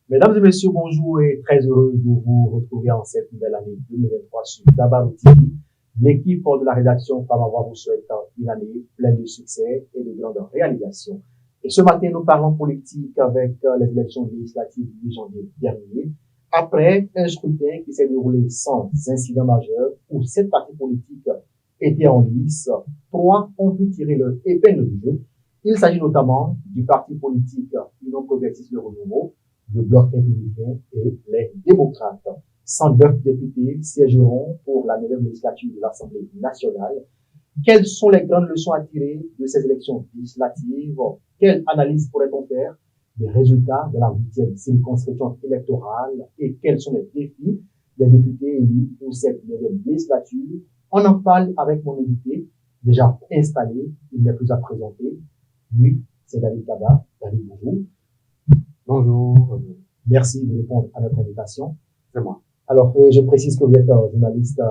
Mesdames et messieurs, bonjour et très heureux de vous retrouver en cette nouvelle année 2023 sur Dabarou TV. L'équipe de la rédaction Famavoix vous souhaite une année pleine de succès et de grandes réalisations. Et ce matin, nous parlons politique avec les élections législatives du 8 janvier dernier. Après un scrutin qui s'est déroulé sans incident majeur, où 7 partis politiques étaient en lice, 3 ont pu tirer leur épingle du jeu. Il s'agit notamment du parti politique Union Progressiste Le Renouveau, le Bloc républicain et les démocrates. 109 députés siégeront pour la 9e législature de l'Assemblée nationale. Quelles sont les grandes leçons à tirer de ces élections législatives? Quelle analyse pourrait-on faire des résultats de la 8e circonscription électorale et quels sont les défis des députés élus pour cette 9e législature? On en parle avec mon invité, déjà installé, il n'est plus à présenter. Lui, c'est David Kaba. David, bonjour. Bonjour. Merci de répondre à notre invitation. C'est moi. Alors, je précise que vous êtes un journaliste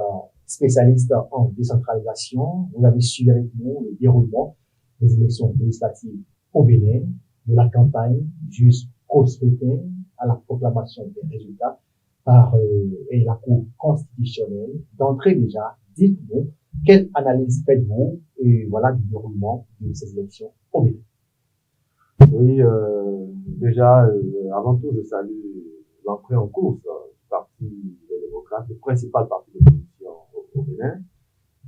spécialiste en décentralisation. Vous avez suivi avec nous le déroulement des élections législatives au Bénin, de la campagne jusqu'au scrutin, à la proclamation des résultats par la Cour constitutionnelle. D'entrée déjà, dites-nous, quelle analyse faites-vous du déroulement de ces élections au Bénin? Oui, déjà, avant tout, je salue l'entrée en course du Parti des démocrates, le principal parti d'opposition au Bénin,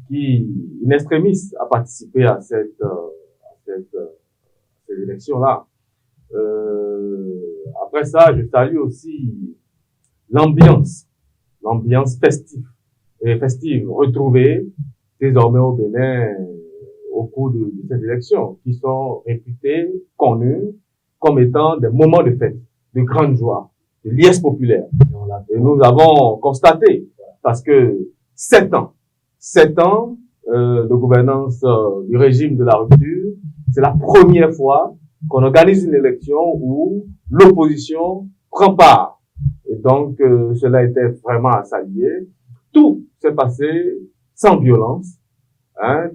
qui, in extremis, a participé à ces élections-là. Après ça, je salue aussi l'ambiance festive retrouvée désormais au Bénin au cours de ces élections, qui sont réputées, connues comme étant des moments de fête, de grande joie, de liesse populaire. Et nous avons constaté, parce que 7 ans de gouvernance du régime de la rupture, c'est la première fois qu'on organise une élection où l'opposition prend part. Et donc, cela était vraiment à saluer. Tout s'est passé sans violence.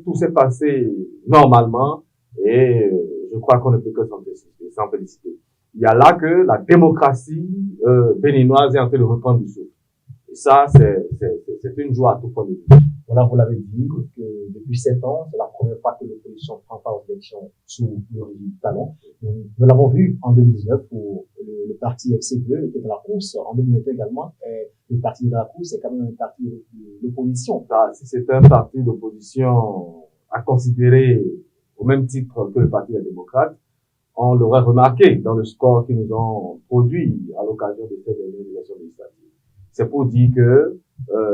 Tout s'est passé normalement et je crois qu'on ne peut que s'en féliciter. Il y a là que la démocratie béninoise est en train de reprendre du souffle. Et ça, c'est une joie à tout point de vue. Voilà, vous l'avez dit, que depuis 7 ans, c'est la première fois que l'opposition prend part aux élections sous le régime Talon. Nous l'avons vu en 2019 où le parti FC2 était dans la course. En 2021 également, le parti de la course est quand même un parti de l'opposition. Si c'est un parti d'opposition à considérer au même titre que le Parti des démocrates, on l'aurait remarqué dans le score qu'ils nous ont produit à l'occasion de cette élection législative. C'est pour dire que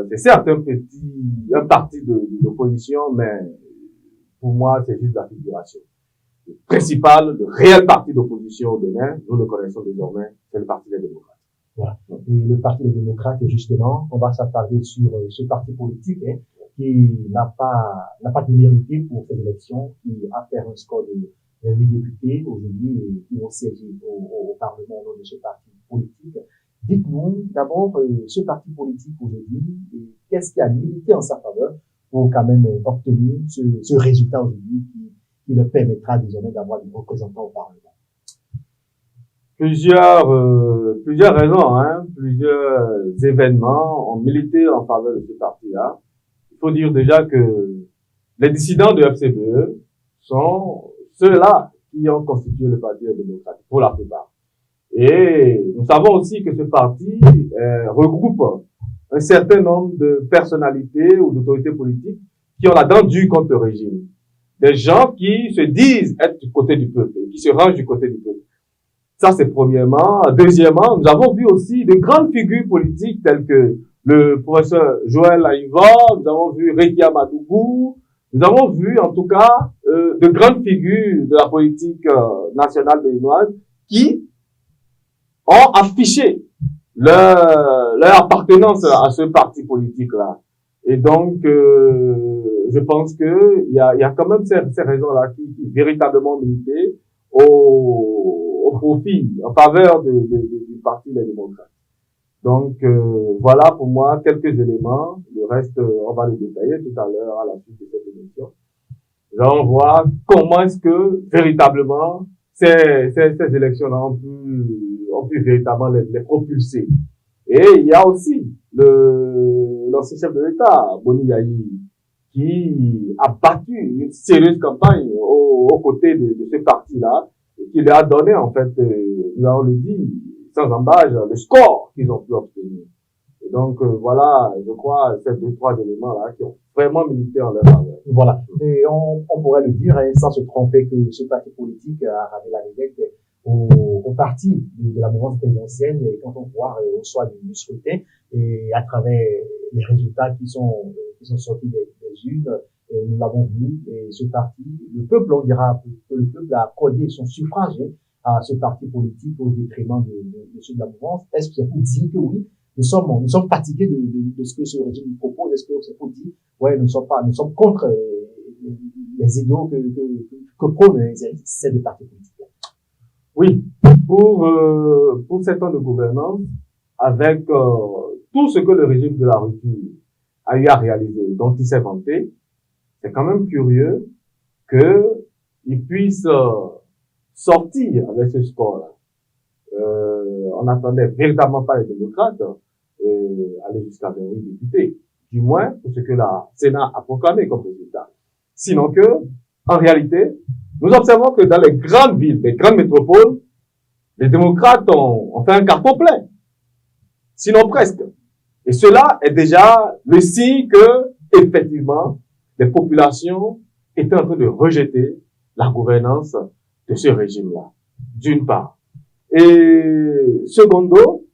c'est certes un parti d'opposition, mais pour moi, c'est juste la figuration. Le principal, le réel parti d'opposition au Bénin, nous le connaissons désormais, c'est le Parti des démocrates. Voilà. Et le Parti des démocrates, justement, on va s'attarder sur ce parti politique qui n'a pas démérité pour cette élection, qui a fait un score de 8 députés aujourd'hui qui vont siéger au Parlement au nom de ce parti politique. Dites-nous d'abord ce parti politique aujourd'hui, qu'est-ce qui a milité en sa faveur pour quand même obtenir ce résultat aujourd'hui qui leur permettra désormais d'avoir des représentants au Parlement? Plusieurs raisons, plusieurs événements ont milité en faveur de ce parti-là. Il faut dire déjà que les dissidents de FCBE sont ceux-là qui ont constitué le Parti des démocrates, pour la plupart. Et nous savons aussi que ce parti regroupe un certain nombre de personnalités ou d'autorités politiques qui ont la dent dure contre le régime. Des gens qui se disent être du côté du peuple et qui se rangent du côté du peuple. Ça, c'est premièrement. Deuxièmement, nous avons vu aussi de grandes figures politiques telles que le professeur Joël Aïvor, nous avons vu Rekia Madougou, nous avons vu en tout cas de grandes figures de la politique nationale béninoise qui ont affiché leur appartenance à ce parti politique-là. Et donc, je pense que il y a quand même ces raisons-là qui véritablement militaient au profit, en faveur du Parti des démocrates. Donc, voilà pour moi quelques éléments. Le reste, on va le détailler tout à l'heure à la suite de cette émission. Là, on voit comment est-ce que, véritablement, ces élections-là ont pu véritablement les propulser. Et il y a aussi l'ancien chef de l'État, Boni Yayi, qui a battu une sérieuse campagne aux côtés de ce parti-là, et qui lui a donné, en fait, nous allons le dire, sans embâche, le score qu'ils ont pu obtenir. Et donc, voilà, je crois, ces 2-3 éléments-là qui ont vraiment milité en leur faveur. Voilà. Et on pourrait le dire, hein, sans se tromper, que ce parti politique a ramené la vedette au parti de la mouvance présidentielle, et quand on voit au soir du scrutin, et à travers les résultats qui sont sortis des urnes, nous l'avons vu, et ce parti, le peuple, on dira que le peuple a accordé son suffrage à ce parti politique au détriment de ceux de la mouvance. Est-ce que c'est pour dire que oui, nous sommes fatigués de ce que ce régime nous propose? Est-ce que c'est pour dire, ouais, nous sommes contre les idéaux que prônent ces deux partis politiques? Oui, pour 7 ans de gouvernance, avec tout ce que le régime de la rupture a eu à réaliser, dont il s'est vanté, c'est quand même curieux qu'il puisse sortir avec ce score-là. On n'attendait véritablement pas les démocrates aller jusqu'à 28 députés, du moins pour ce que la Sénat a proclamé comme résultat. Sinon que, en réalité, nous observons que dans les grandes villes, les grandes métropoles, les démocrates ont fait un carton plein. Sinon presque. Et cela est déjà le signe que, effectivement, les populations étaient en train de rejeter la gouvernance de ce régime-là, d'une part. Et secondo,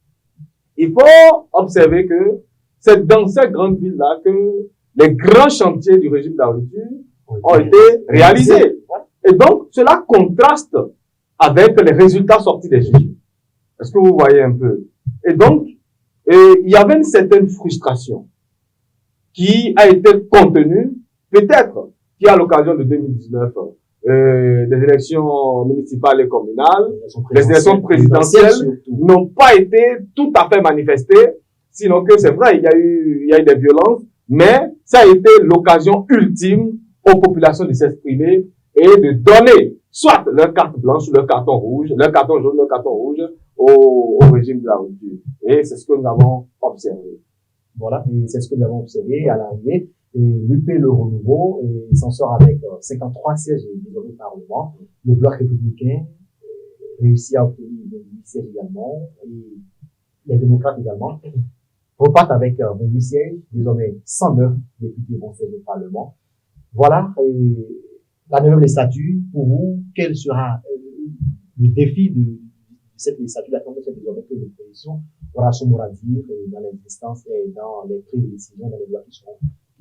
il faut observer que c'est dans ces grandes villes-là que les grands chantiers du régime de la rupture ont été réalisés. Et donc, cela contraste avec les résultats sortis des urnes. Est-ce que vous voyez un peu? Et donc, il y avait une certaine frustration qui a été contenue, peut-être, qui à l'occasion de 2019, des élections municipales et communales, les élections présidentielles n'ont pas été tout à fait manifestées, sinon que c'est vrai, il y a eu des violences, mais ça a été l'occasion ultime aux populations de s'exprimer et de donner soit leur carte blanche ou leur carton rouge, leur carton jaune, leur carton rouge au régime de la rupture. Et c'est ce que nous avons observé. Voilà, et c'est ce que nous avons observé à l'arrivée. Et l'UP Le Renouveau s'en sort avec 53 sièges désormais au Parlement. Le Bloc républicain réussit à obtenir 28 sièges également, et les démocrates également repartent avec 28 sièges, désormais 109 députés vont siéger au Parlement. Voilà, et la nouvelle législature, pour vous, quel sera le défi de cette législature, la c'est désormais que l'opposition aura son mot à dire dans les instances et dans les prises de décision, dans les lois qui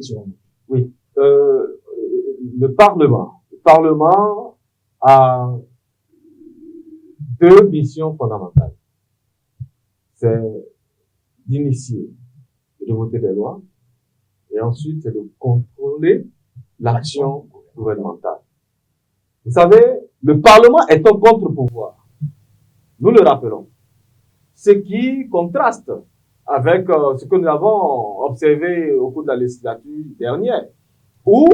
seront votées. Oui, le Parlement a deux missions fondamentales. C'est d'initier et de voter des lois, et ensuite c'est de contrôler l'action gouvernementale. Vous savez, le Parlement est un contre-pouvoir. Nous le rappelons. Ce qui contraste avec ce que nous avons observé au cours de la législature dernière, où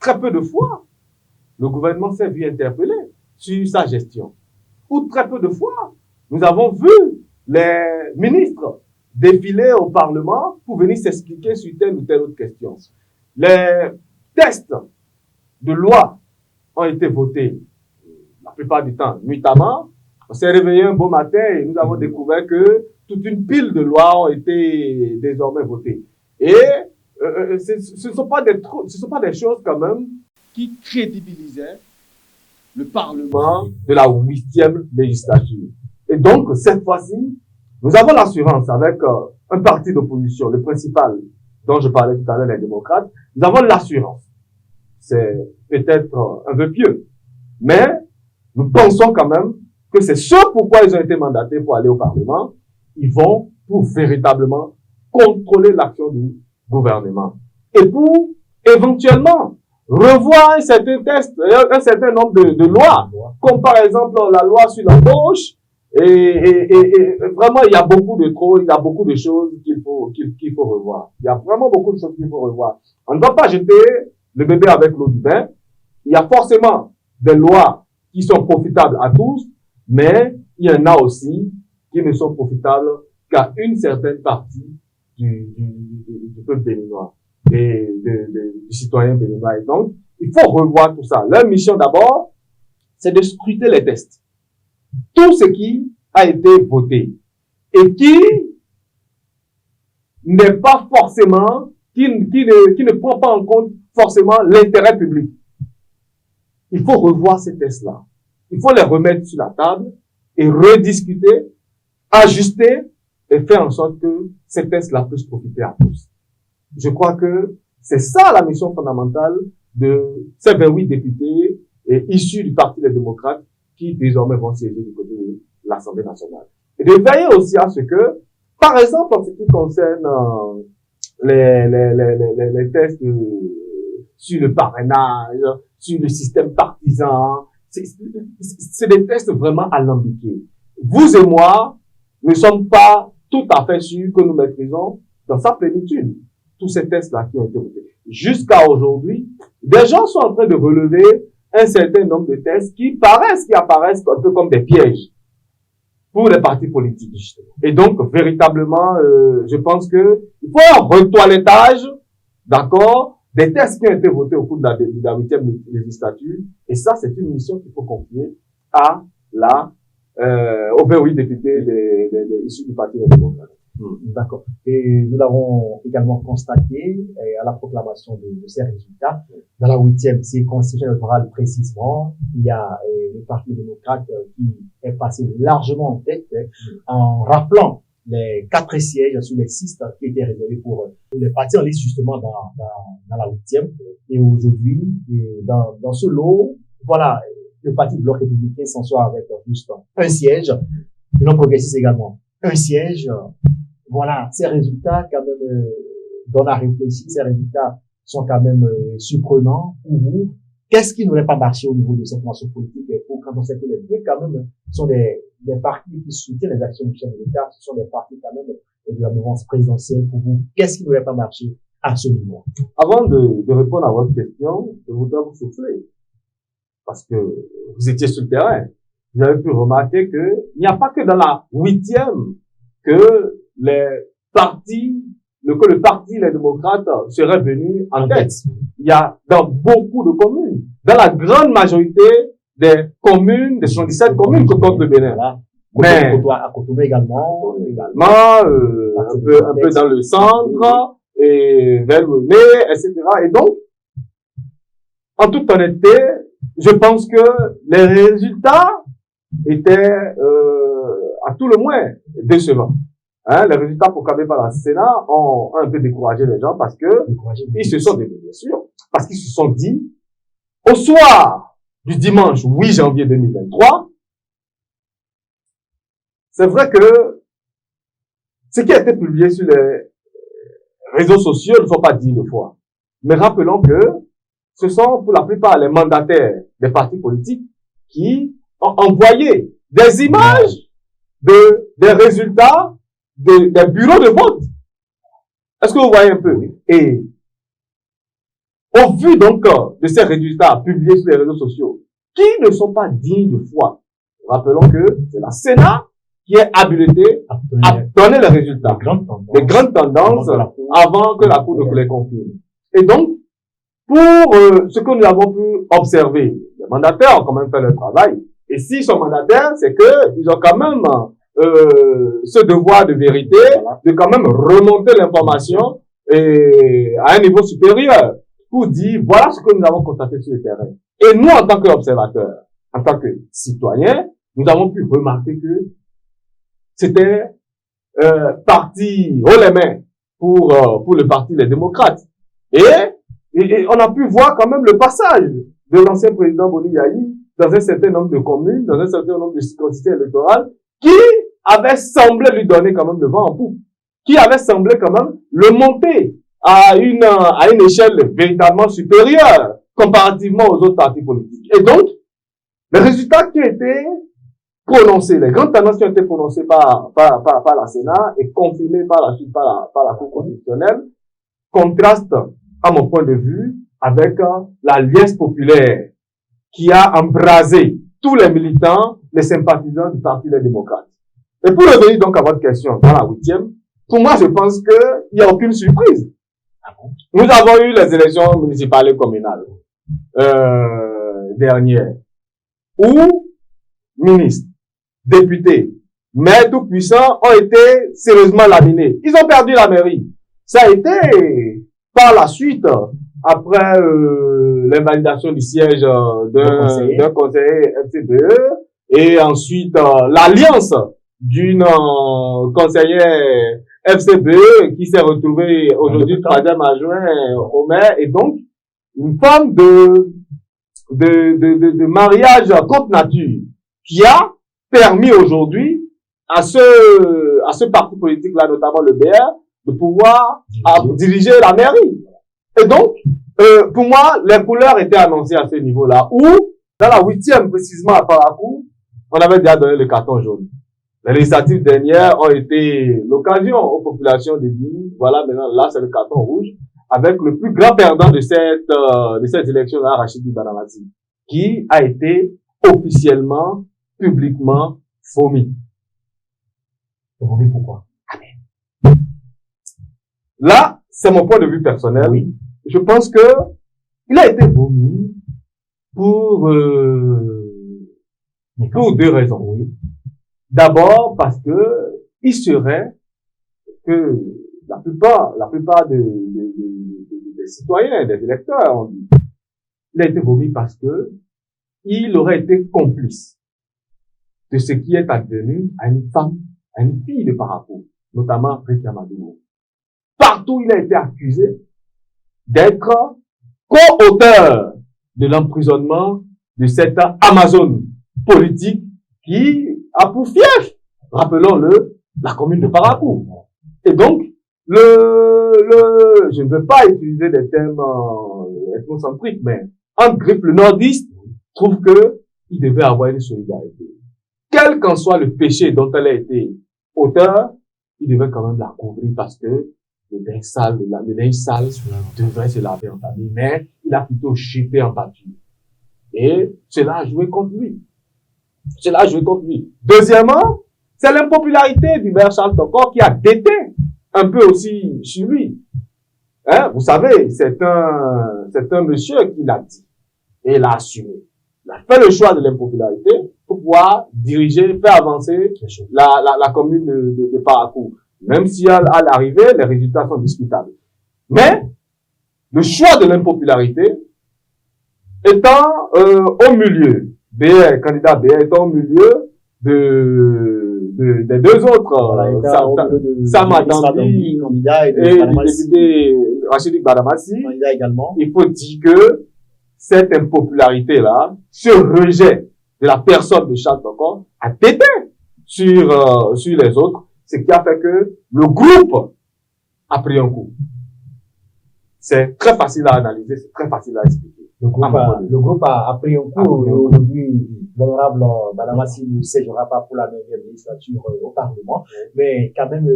très peu de fois le gouvernement s'est vu interpellé sur sa gestion, où très peu de fois nous avons vu les ministres défiler au Parlement pour venir s'expliquer sur telle ou telle autre question. Les textes de loi ont été votés la plupart du temps nuitamment. On s'est réveillé un beau matin et nous avons découvert que toute une pile de lois ont été désormais votées. Et ce ne sont pas des choses quand même qui crédibilisaient le Parlement de la 8e législature. Et donc, cette fois-ci, nous avons l'assurance avec un parti d'opposition, le principal dont je parlais tout à l'heure, les démocrates, nous avons l'assurance. C'est peut-être un peu pieux, mais nous pensons quand même que c'est ce pourquoi ils ont été mandatés pour aller au Parlement. Ils vont pour véritablement contrôler l'action du gouvernement. Et pour éventuellement revoir un certain texte, un certain nombre de lois, comme par exemple la loi sur l'embauche. Et vraiment, il y a beaucoup de choses qu'il faut revoir. Il y a vraiment beaucoup de choses qu'il faut revoir. On ne doit pas jeter le bébé avec l'eau du bain. Il y a forcément des lois qui sont profitables à tous, mais il y en a aussi qui ne sont profitables qu'à une certaine partie du peuple béninois et du citoyen béninois. Et donc, il faut revoir tout ça. Leur mission d'abord, c'est de scruter les textes. Tout ce qui a été voté et qui n'est pas forcément, qui ne prend pas en compte forcément l'intérêt public. Il faut revoir ces textes-là. Il faut les remettre sur la table et rediscuter, ajuster et faire en sorte que ces textes-là puissent profiter à tous. Je crois que c'est ça la mission fondamentale de ces 28 députés issus du Parti des démocrates qui désormais vont siéger du côté de l'Assemblée nationale. Et de veiller aussi à ce que, par exemple, en ce qui concerne les tests sur le parrainage, sur le système partisan, c'est des tests vraiment alambiqués. Vous et moi ne sommes pas tout à fait sûrs que nous maîtrisons dans sa plénitude tous ces tests-là qui ont été votés. Jusqu'à aujourd'hui, des gens sont en train de relever un certain nombre de tests qui apparaissent un peu comme des pièges pour les partis politiques. Et donc, véritablement, je pense que il faut un retoilettage, d'accord, des tests qui ont été votés au cours de la 8e législature. Et ça, c'est une mission qu'il faut confier aux 28 députés issus du Parti des démocrates. D'accord. Et nous l'avons également constaté à la proclamation de ces résultats. Dans la 8e circonscription électorale précisément, il y a le Parti démocrate qui est passé largement en tête en rappelant les 4 sièges sur les 6 qui étaient réservés pour les partis en liste justement dans la 8e. Et aujourd'hui, dans ce lot, voilà, le Parti Bloc républicain s'en sort avec juste un siège, le non progressiste également un siège. Voilà, ces résultats quand même donnent à réfléchir, ces résultats sont quand même surprenants pour vous. Qu'est-ce qui n'aurait pas marché au niveau de cette formation politique quand on sait que les deux quand même sont des partis qui soutiennent les actions du chef de l'État, ce sont des partis quand même de la mouvance présidentielle pour vous. Qu'est-ce qui n'aurait pas marché à ce niveau? Avant de répondre à votre question, je voudrais vous souffler parce que vous étiez sur le terrain. Vous avez pu remarquer que il n'y a pas que dans la 8e que le parti, les démocrates seraient venus en tête. Il y a dans beaucoup de communes, dans la grande majorité des communes, des 77 communes que compte le Bénin. Voilà. Mais, à Cotonou également, un peu dans le centre, et vers Lomé, etc. Et donc, en toute honnêteté, je pense que les résultats étaient, à tout le moins, décevants. Les résultats proclamés par la Sénat ont un peu découragé les gens parce que ils se sont dit, bien sûr, parce qu'ils se sont dit, au soir du dimanche 8 janvier 2023, c'est vrai que ce qui a été publié sur les réseaux sociaux ne sont pas dit une fois. Mais rappelons que ce sont pour la plupart les mandataires des partis politiques qui ont envoyé des images des résultats des bureaux de vote. Est-ce que vous voyez un peu? Et au vu donc de ces résultats publiés sur les réseaux sociaux, qui ne sont pas dignes de foi, rappelons que c'est la Sénat qui est habilitée à donner les résultats, les grandes tendances avant que la Cour ne les confirme. Et donc, pour ce que nous avons pu observer, les mandataires ont quand même fait leur travail. Et s'ils sont mandataires, c'est que ils ont quand même ce devoir de vérité, de quand même remonter l'information à un niveau supérieur pour dire voilà ce que nous avons constaté sur le terrain. Et nous, en tant qu'observateurs, en tant que citoyens, nous avons pu remarquer que c'était parti haut les mains pour le Parti des démocrates. Et on a pu voir quand même le passage de l'ancien président Boni Yayi dans un certain nombre de communes, dans un certain nombre de circonscriptions électorales, qui avait semblé lui donner quand même le vent en poupe, qui avait semblé quand même le monter à une échelle véritablement supérieure comparativement aux autres partis politiques. Et donc, les résultats qui ont été prononcés, les grandes tendances qui ont été prononcées par la Sénat et confirmées par la suite par la Cour constitutionnelle contrastent, à mon point de vue, avec la liesse populaire qui a embrasé tous les militants, les sympathisants du Parti des démocrates. Et pour revenir donc à votre question, dans la 8e, pour moi, je pense qu'il n'y a aucune surprise. Nous avons eu les élections municipales et communales dernières, où ministres, députés, maires tout puissants ont été sérieusement laminés. Ils ont perdu la mairie. Ça a été par la suite, après l'invalidation du siège d'un conseiller FCBE, et ensuite l'alliance d'une conseillère FCBE qui s'est retrouvée aujourd'hui troisième adjoint au maire, et donc une forme de mariage contre nature qui a permis aujourd'hui à ce parti politique là, notamment le BR, de pouvoir diriger la mairie. Et donc, pour moi, les couleurs étaient annoncées à ce niveau-là, où, dans la 8e précisément à Parakou, on avait déjà donné le carton jaune. Les législatives dernières ont été l'occasion aux populations de dire, voilà, maintenant, là, c'est le carton rouge, avec le plus grand perdant de cette élection-là, Rachidi Badamassi, qui a été officiellement, publiquement vomi. Vomi pourquoi? Là, c'est mon point de vue personnel. Oui. Je pense que il a été vomi pour deux raisons. Oui. D'abord, parce que il serait que la plupart des citoyens, des électeurs, on dit, il a été vomi parce que il aurait été complice de ce qui est advenu à une femme, à une fille de Parakou, notamment Rekia Madougou. Partout, il a été accusé d'être co-auteur de l'emprisonnement de cette Amazone politique qui a pour fief, rappelons-le, la commune de Parakou. Et donc, je ne veux pas utiliser des thèmes ethnocentriques, mais en griffe, le nordiste trouve que il devait avoir une solidarité. Quel qu'en soit le péché dont elle a été auteur, il devait quand même la couvrir parce que le linge sale devrait se laver en famille, mais il a plutôt jeté en pâture. Et cela a joué contre lui. Deuxièmement, c'est l'impopularité du maire Charles Tokor qui a déteint un peu aussi sur lui. Hein? Vous savez, c'est un monsieur qui l'a dit. Et il a assumé. Il a fait le choix de l'impopularité pour pouvoir diriger, faire avancer la commune de Parakou. Même si à l'arrivée, les résultats sont discutables. Mais, le choix de l'impopularité étant au milieu, candidat BR étant au milieu des deux autres, Sam Adambi candidat et le député Rachidi Badamassi, candidat également. Il faut dire que cette impopularité-là, ce rejet de la personne de Charles Tokor a déteint sur les autres, ce qui a fait que le groupe a pris un coup. C'est très facile à analyser, c'est très facile à expliquer. Le groupe a pris un coup. Aujourd'hui, l'honorable Badamassi ne siégera pas pour la 9e législature au Parlement, mais quand même,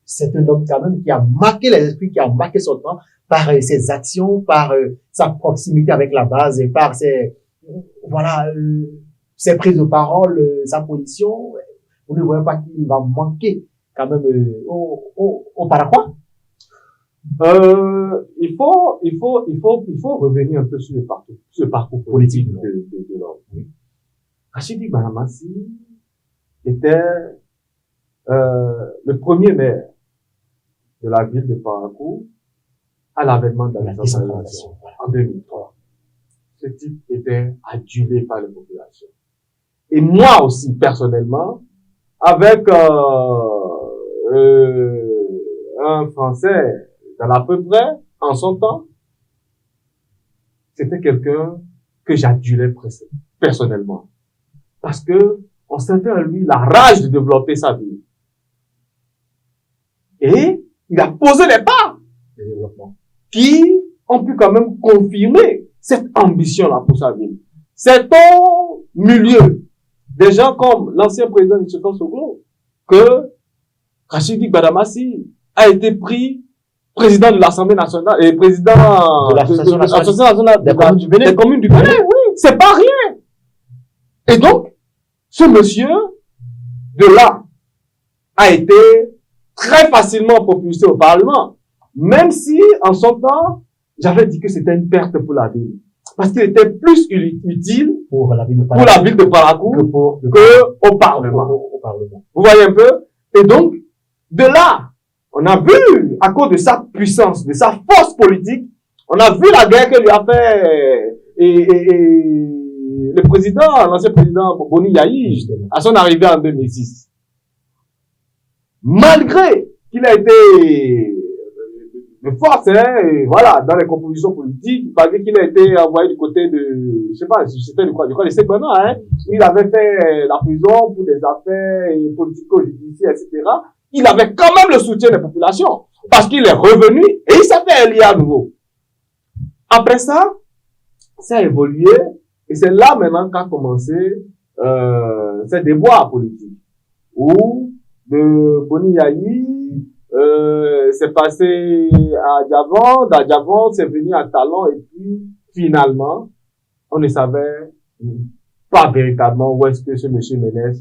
c'est un homme quand même qui a marqué les esprits, qui a marqué son temps par ses actions, par sa proximité avec la base et par ses prises de parole, sa position. Vous ne voyez pas qu'il va manquer quand même au Paraguay. Il faut revenir un peu sur le parcours politique de l'homme. Oui. Rachidi Badamassi était le premier maire de la ville de Parakou à l'avènement de la décentralisation en 2003. Ce type était adulé par la population. Et moi aussi, personnellement, avec un Français dans à peu près, en son temps, c'était quelqu'un que j'adulais personnellement. Parce que on sentait en lui la rage de développer sa vie. Et il a posé les pas de développement qui ont pu quand même confirmer cette ambition-là pour sa vie. C'est au milieu des gens comme l'ancien président de Soglo que Rachidi Badamassi a été pris président de l'Assemblée nationale et président de l'Association nationale des communes du Bénin. Oui, c'est pas rien. Et donc, ce monsieur de là, a été très facilement propulsé au Parlement. Même si, en son temps, j'avais dit que c'était une perte pour la ville. Parce qu'il était plus utile pour la ville de Parakou que au Parlement. Vous voyez un peu? Et donc, de là, on a vu, à cause de sa puissance, de sa force politique, on a vu la guerre que lui a fait le président, l'ancien président Boni Yahi, à son arrivée en 2006. Malgré qu'il a été de force, hein, et voilà, dans les compositions politiques, malgré qu'il a été envoyé du côté de, je sais pas, c'était de quoi, de Segbana, hein, il avait fait la prison pour des affaires politico-judiciaires, etc. Il avait quand même le soutien des populations, parce qu'il est revenu et il s'est fait élire à nouveau. Après ça, ça a évolué, et c'est là maintenant qu'a commencé ces déboires politiques, où de Boni Yahi, c'est passé à Diavon, d'Adiavon, c'est venu à Talon, et puis, finalement, on ne savait pas véritablement où est-ce que ce monsieur menait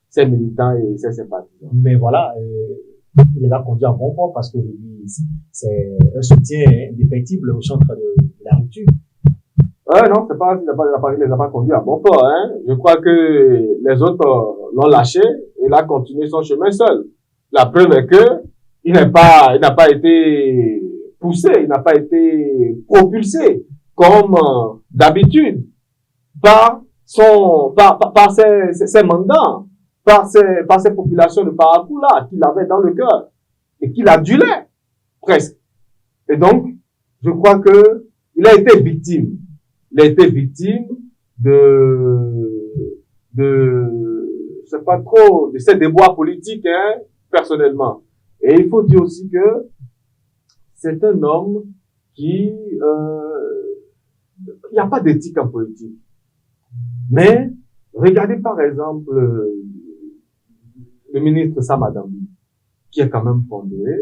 ses militants et ses sympathisants. Mais voilà, il est là conduit en bon port parce que c'est un soutien indéfectible au centre de la rupture. Non, c'est pas, il les a pas conduits à bon port, hein. Je crois que les autres l'ont lâché et il a continué son chemin seul. La preuve est que il n'a pas été poussé, il n'a pas été propulsé comme d'habitude par ses mandats, par ces populations de Parakou là qu'il avait dans le cœur et qu'il adulait presque. Et donc, je crois que il a été victime. Il a été victime je sais pas trop, de ces déboires politiques, hein, personnellement. Et il faut dire aussi que c'est un homme qui, il n'y a pas d'éthique en politique. Mais, regardez par exemple, le ministre Sam Adambi, qui est quand même pondéré,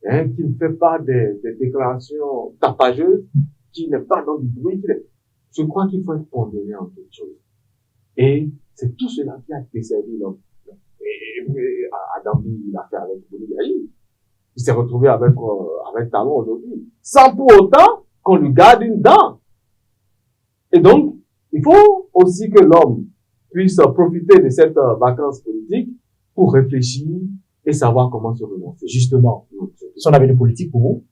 hein, qui ne fait pas des déclarations tapageuses, qui n'est pas dans du bruit. Je crois qu'il faut être pondéré en quelque chose. Et c'est tout cela qui a desservi l'homme. Et Adambi, il a fait avec Boni Yahi. Il s'est retrouvé avec Talon aujourd'hui. Sans pour autant qu'on lui garde une dent. Et donc, il faut aussi que l'homme puisse profiter de cette vacance politique pour réfléchir et savoir comment se renoncer. Justement, son avenir politique pour vous?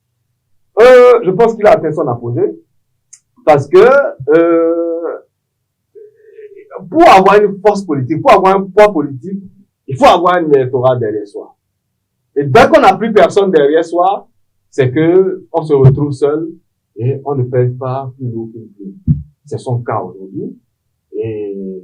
Je pense qu'il a atteint son apogée. Parce que, pour avoir une force politique, pour avoir un poids politique, il faut avoir un électorat derrière soi. Et dès qu'on n'a plus personne derrière soi, c'est que on se retrouve seul et on ne pèse pas plus lourd qu'une plume. C'est son cas aujourd'hui. Et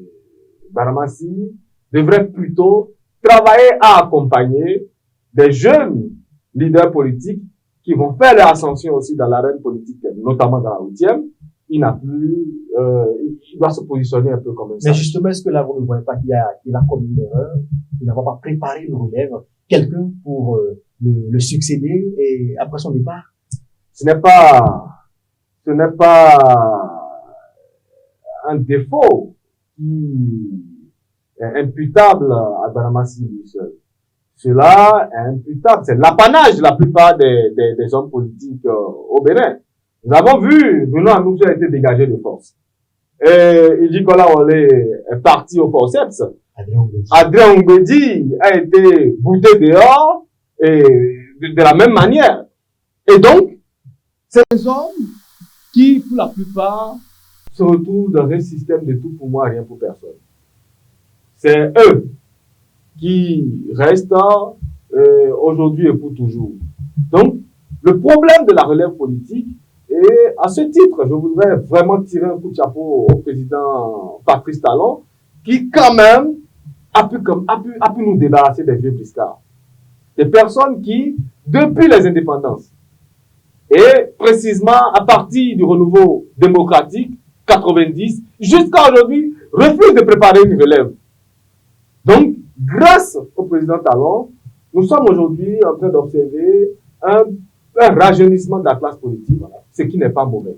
Baramassi devrait plutôt travailler à accompagner des jeunes leaders politiques qui vont faire leur ascension aussi dans l'arène politique, notamment dans la 8e. Il doit se positionner un peu comme ça. Mais justement, est-ce que là, vous ne voyez pas qu'il a commis une erreur, qu'il n'a pas préparé le relève, quelqu'un pour le succéder et après son départ? Ce n'est pas un défaut qui est imputable à Baramassi lui seul. Cela est imputable, c'est l'apanage de la plupart des hommes politiques au Bénin. Nous avons vu, Bruno Anoussi a été dégagé de force. Et il dit qu'on est parti au forceps. Adrien Ongbedi a été bouté dehors et de la même manière. Et donc, c'est des hommes qui, pour la plupart, se retrouvent dans un système de tout pour moi, rien pour personne. C'est eux qui restent aujourd'hui et pour toujours. Donc, le problème de la relève politique, et à ce titre, je voudrais vraiment tirer un coup de chapeau au président Patrice Talon, qui quand même a pu nous débarrasser des vieux briscards. Des personnes qui, depuis les indépendances, et précisément à partir du renouveau démocratique, 90, jusqu'à aujourd'hui, refusent de préparer une relève. Donc, grâce au président Talon, nous sommes aujourd'hui en train d'observer un rajeunissement de la classe politique, ce qui n'est pas mauvais.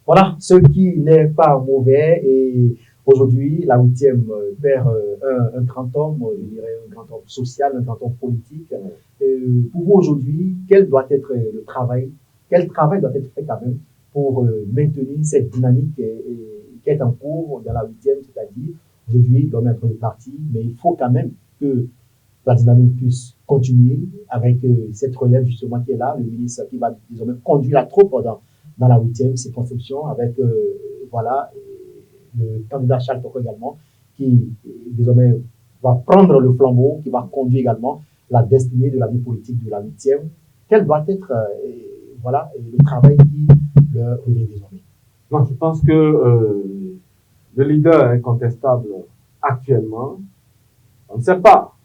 Voilà, ce qui n'est pas mauvais, et Aujourd'hui, la huitième perd un grand homme, je dirais un grand homme social, un grand homme politique. Pour vous aujourd'hui, quel doit être le travail, quel travail doit être fait quand même pour maintenir cette dynamique qui est en cours dans la huitième, c'est-à-dire aujourd'hui, l'homme est en train de partir, mais il faut quand même que la dynamique puisse continuer avec cette relève justement qui est là, le ministre qui va désormais conduire la troupe dans la huitième circonscription avec voilà le candidat Charles Toko également qui désormais va prendre le flambeau, qui va conduire également la destinée de la vie politique de la huitième. Quel doit être voilà le travail qui leur revient désormais? Non, je pense que le leader incontestable actuellement, on ne sait pas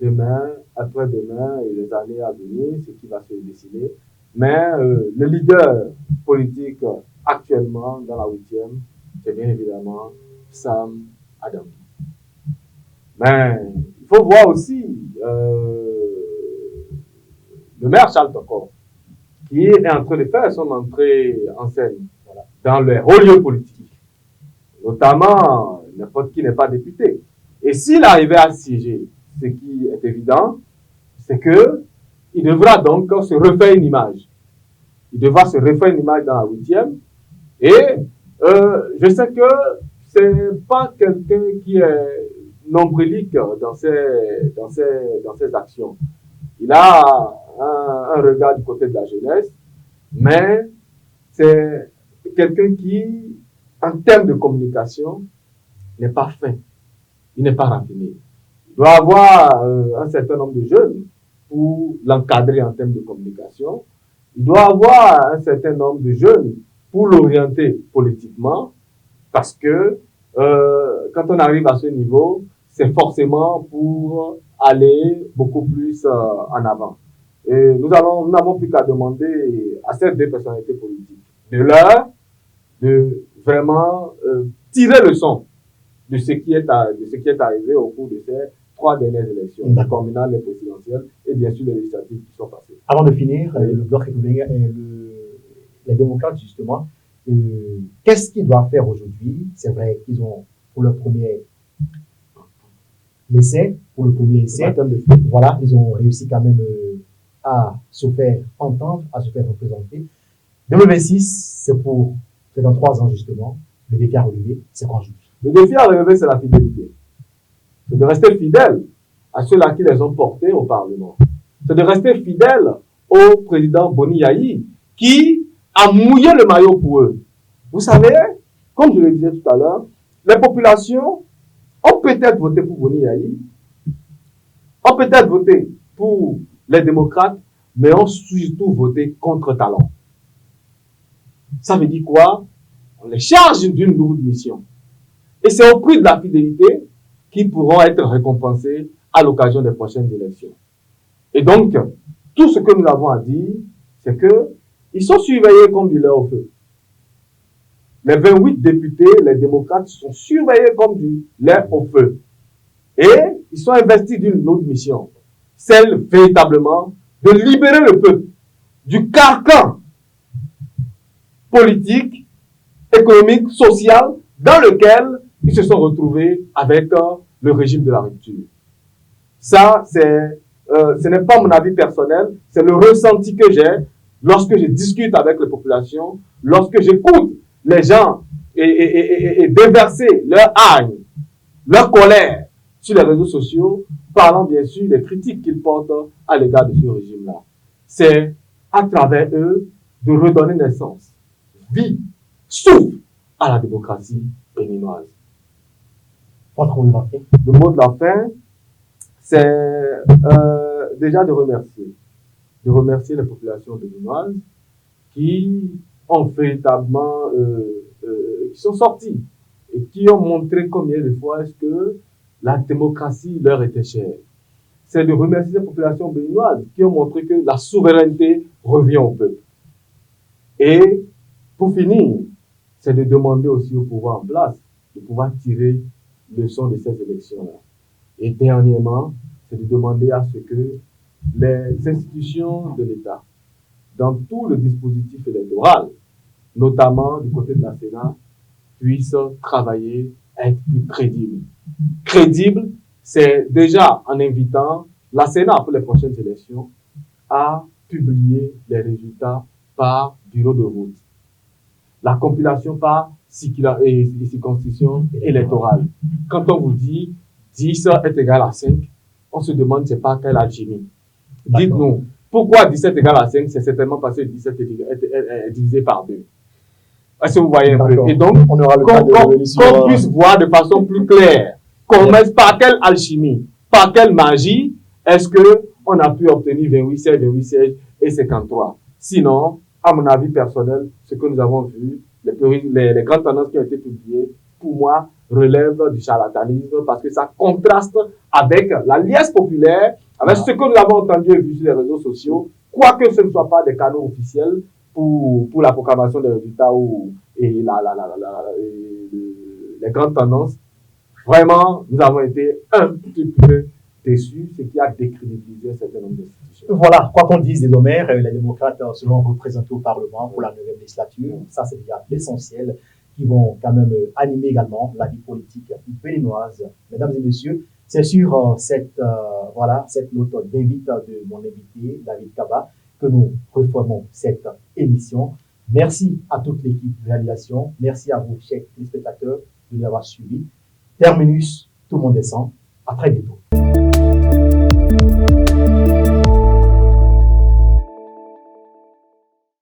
demain, après-demain et les années à venir, ce qui va se décider. Mais le leader politique actuellement dans la huitième, c'est bien évidemment Sam Adambi. Mais il faut voir aussi le maire Charles Toko, qui est en train de faire son entrée en scène dans les hauts lieux politiques, notamment n'importe qui n'est pas député. Et s'il arrivait à siéger, ce qui est évident, c'est que il devra donc se refaire une image. Il devra se refaire une image dans la huitième. Et je sais que c'est pas quelqu'un qui est nombrilique dans ses actions. Il a un regard du côté de la jeunesse, mais c'est quelqu'un qui, en termes de communication, n'est pas fin. Il n'est pas raffiné. Il doit avoir un certain nombre de jeunes pour l'encadrer en termes de communication. Il doit avoir un certain nombre de jeunes pour l'orienter politiquement, parce que quand on arrive à ce niveau, c'est forcément pour aller beaucoup plus en avant. Et nous n'avons plus qu'à demander à ces deux personnalités politiques de vraiment tirer le son de ce qui est arrivé au cours de ces 3 dernières élections, les communales, les présidentielles et bien sûr les législatives qui sont passées. Avant de finir, le bloc républicain et les démocrates justement, qu'est-ce qu'ils doivent faire aujourd'hui? C'est vrai qu'ils ont pour le premier essai, voilà, ils ont réussi quand même à se faire entendre, à se faire représenter. 2026, c'est dans 3 ans justement, le défi à relever, c'est quoi aujourd'hui? Le défi à relever, c'est la fidélité. C'est de rester fidèle à ceux-là qui les ont portés au Parlement. C'est de rester fidèle au président Boni Yayi, qui a mouillé le maillot pour eux. Vous savez, comme je le disais tout à l'heure, les populations ont peut-être voté pour Boni Yayi, ont peut-être voté pour les démocrates, mais ont surtout voté contre Talon. Ça veut dire quoi? On les charge d'une lourde mission. Et c'est au prix de la fidélité qu'ils pourront être récompensés à l'occasion des prochaines élections. Et donc, tout ce que nous avons à dire, c'est que ils sont surveillés comme du lait au feu. Les 28 députés, les démocrates, sont surveillés comme du lait au feu. Et ils sont investis d'une autre mission, celle véritablement de libérer le peuple du carcan politique, économique, social, dans lequel ils se sont retrouvés avec le régime de la rupture. Ça, ce n'est pas mon avis personnel, c'est le ressenti que j'ai lorsque je discute avec les populations, lorsque j'écoute les gens et déverser leur haine, leur colère sur les réseaux sociaux, parlant bien sûr des critiques qu'ils portent à l'égard de ce régime-là. C'est à travers eux de redonner naissance, vie, souffle à la démocratie béninoise. Le mot de la fin, c'est déjà de remercier les populations béninoises qui ont véritablement, qui sont sorties et qui ont montré combien de fois est-ce que la démocratie leur était chère. C'est de remercier les populations béninoises qui ont montré que la souveraineté revient au peuple. Et pour finir, c'est de demander aussi au pouvoir en place de pouvoir tirer leçon de ces élections-là. Et dernièrement, c'est de demander à ce que les institutions de l'État, dans tout le dispositif électoral, notamment du côté de la Sénat, puissent travailler être plus crédible. Crédible, c'est déjà en invitant la Sénat pour les prochaines élections à publier les résultats par bureau de vote. La compilation par circonscription électorale. Quand on vous dit 10 est égal à 5, on se demande c'est pas quel alchimie. Dites-nous, pourquoi 17 égale à 5? C'est certainement parce que 17 est divisé par 2. Est-ce que vous voyez un peu? Et donc, qu'on puisse voir de façon plus claire, par quelle alchimie, par quelle magie, est-ce qu'on a pu obtenir 28 sièges et 53? Sinon, à mon avis personnel, ce que nous avons vu, les grandes tendances qui ont été publiées, pour moi, relèvent du charlatanisme parce que ça contraste avec la liesse populaire, avec ce que nous avons entendu et vu sur les réseaux sociaux, quoique ce ne soit pas des canaux officiels pour la proclamation des résultats et les grandes tendances. Vraiment, nous avons été un petit peu déçus, ce qui a décrédibilisé un certain nombre d'institutions. Voilà, quoi qu'on dise désormais, les démocrates seront représentés au Parlement pour la nouvelle législature. Ça, c'est déjà l'essentiel, qui vont quand même animer également la vie politique béninoise. Mesdames et messieurs, c'est sur cette note d'invite de mon invité, David Kaba, que nous reformons cette émission. Merci à toute l'équipe de réalisation. Merci à vous, chers téléspectateurs, de nous avoir suivis. Terminus, tout le monde descend. À très bientôt.